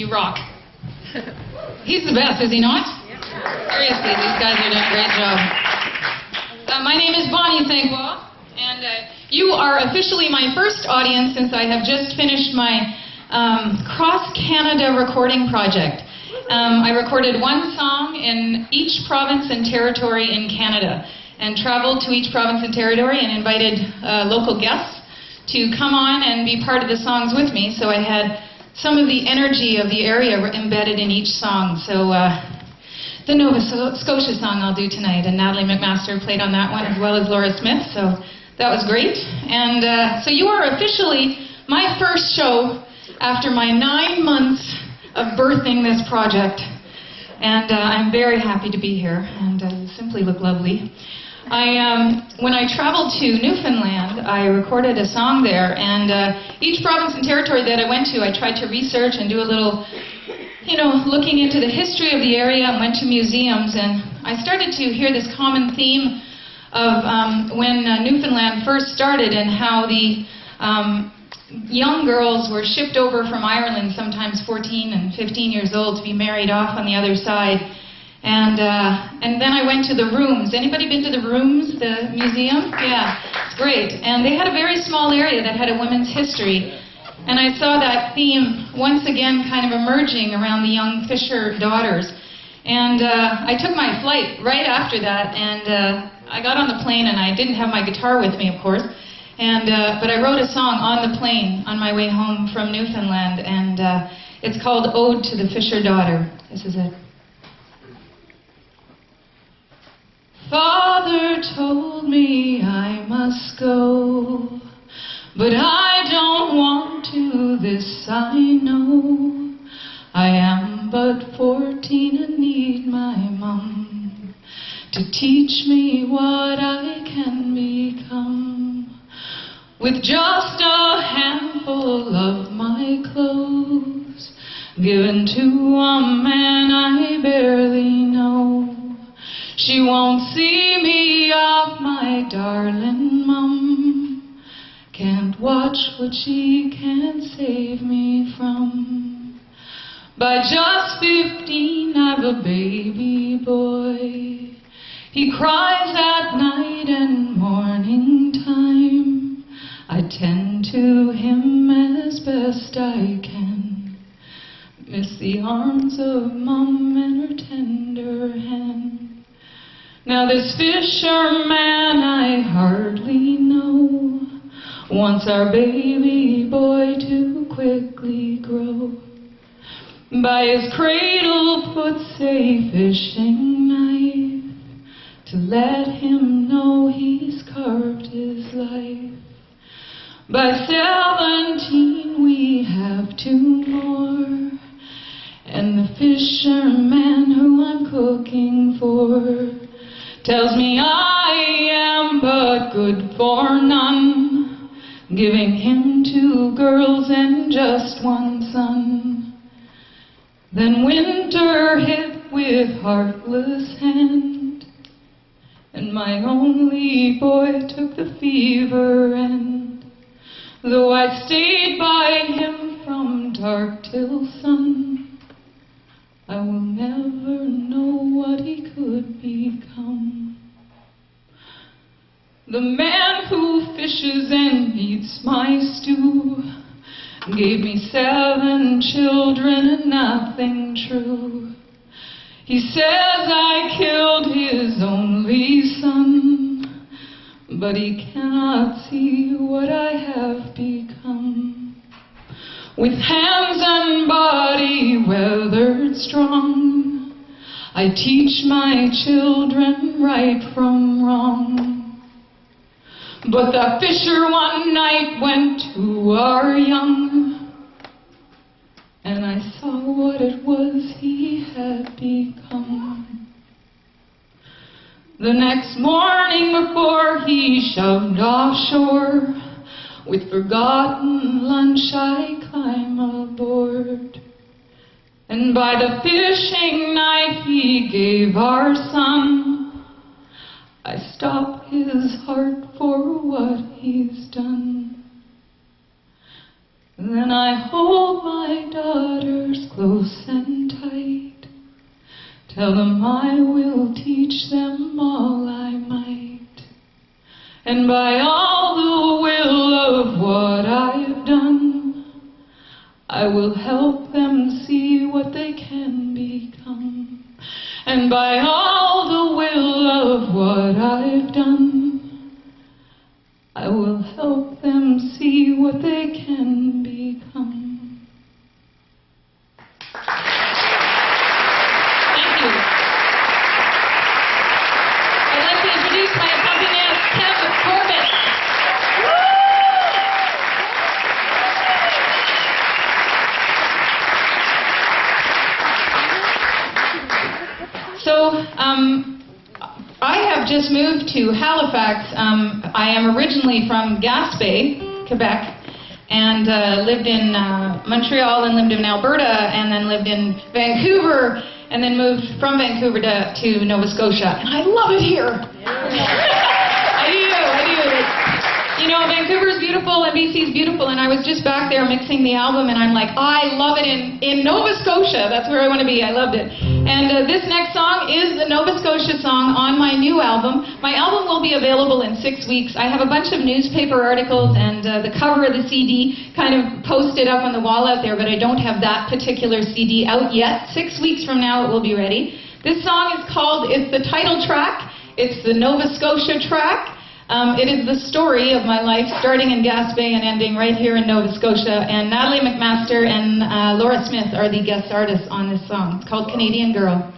You rock. He's the best, is he not? Yeah. Seriously, these guys are doing a great job. My name is Bonnie Ste-Croix, and you are officially my first audience since I have just finished my cross-Canada recording project. I recorded one song in each province and territory in Canada, and traveled to each province and territory and invited local guests to come on and be part of the songs with me. So I had some of the energy of the area embedded in each song. So the Nova Scotia song I'll do tonight, and Natalie McMaster played on that one as well as Laura Smith, so that was great. And so you are officially my first show after my 9 months of birthing this project. And I'm very happy to be here, and you simply look lovely. When I traveled to Newfoundland, I recorded a song there, and each province and territory that I went to, I tried to research and do a little, looking into the history of the area, and went to museums, and I started to hear this common theme of when Newfoundland first started, and how the young girls were shipped over from Ireland, sometimes 14 and 15 years old, to be married off on the other side. And then I went to the Rooms. Anybody been to the Rooms, the museum? Yeah, it's great. And they had a very small area that had a women's history. And I saw that theme once again kind of emerging around the young fisher daughters. And I took my flight right after that, and I got on the plane, and I didn't have my guitar with me, of course. And but I wrote a song on the plane on my way home from Newfoundland, and it's called Ode to the Fisher Daughter. This is it. Father told me I must go, but I don't want to, this I know. I am but 14 and need my mum to teach me what I can become. With just a handful of my clothes, given to a man I barely know. She won't see me off, my darling mum. Can't watch what she can't save me from. By just 15, I've a baby boy. He cries at night and morning time. I tend to him as best I can. Miss the arms of mum and her tender hand. Now this fisherman I hardly know wants our baby boy to quickly grow. By his cradle puts a fishing knife to let him know he's carved his life. By 17 we have 2 more, and the fisherman who I'm cooking for tells me I am but good for none, giving him 2 girls and just 1 son. Then winter hit with heartless hand, and my only boy took the fever end. Though I stayed by him from dark till sun, I will never know what he could become. The man who fishes and eats my stew gave me 7 children and nothing true. He says I killed his only son, but he cannot see what I have become. With hands and body weathered strong, I teach my children right from wrong. But the fisher one night went to our young, and I saw what it was he had become. The next morning before he shoved offshore, with forgotten lunch I climb aboard, and by the fishing knife he gave our son, I stop his heart for what he's done. Then I hold my daughters close and tight, tell them I will teach them all I might, and by all the will of what I have done, I will help them see what they can become. And by all the will of what I've done, I will help them see what they can become. Thank you. I'd like to introduce my accompanist, Kev Corbett. So, I have just moved to Halifax. I am originally from Gaspé, Quebec, and lived in Montreal and lived in Alberta, and then lived in Vancouver, and then moved from Vancouver to Nova Scotia. And I love it here. I do. You know, Vancouver is beautiful and BC is beautiful, and I was just back there mixing the album, and I'm like, I love it in Nova Scotia. That's where I want to be. I loved it. And this next song is the Nova Scotia song on my new album. My album will be available in 6 weeks. I have a bunch of newspaper articles and the cover of the CD kind of posted up on the wall out there, but I don't have that particular CD out yet. 6 weeks from now it will be ready. This song is called, it's the title track. It's the Nova Scotia track. It is the story of my life, starting in Gaspé and ending right here in Nova Scotia. And Natalie McMaster and Laura Smith are the guest artists on this song. It's called Canadian Girl.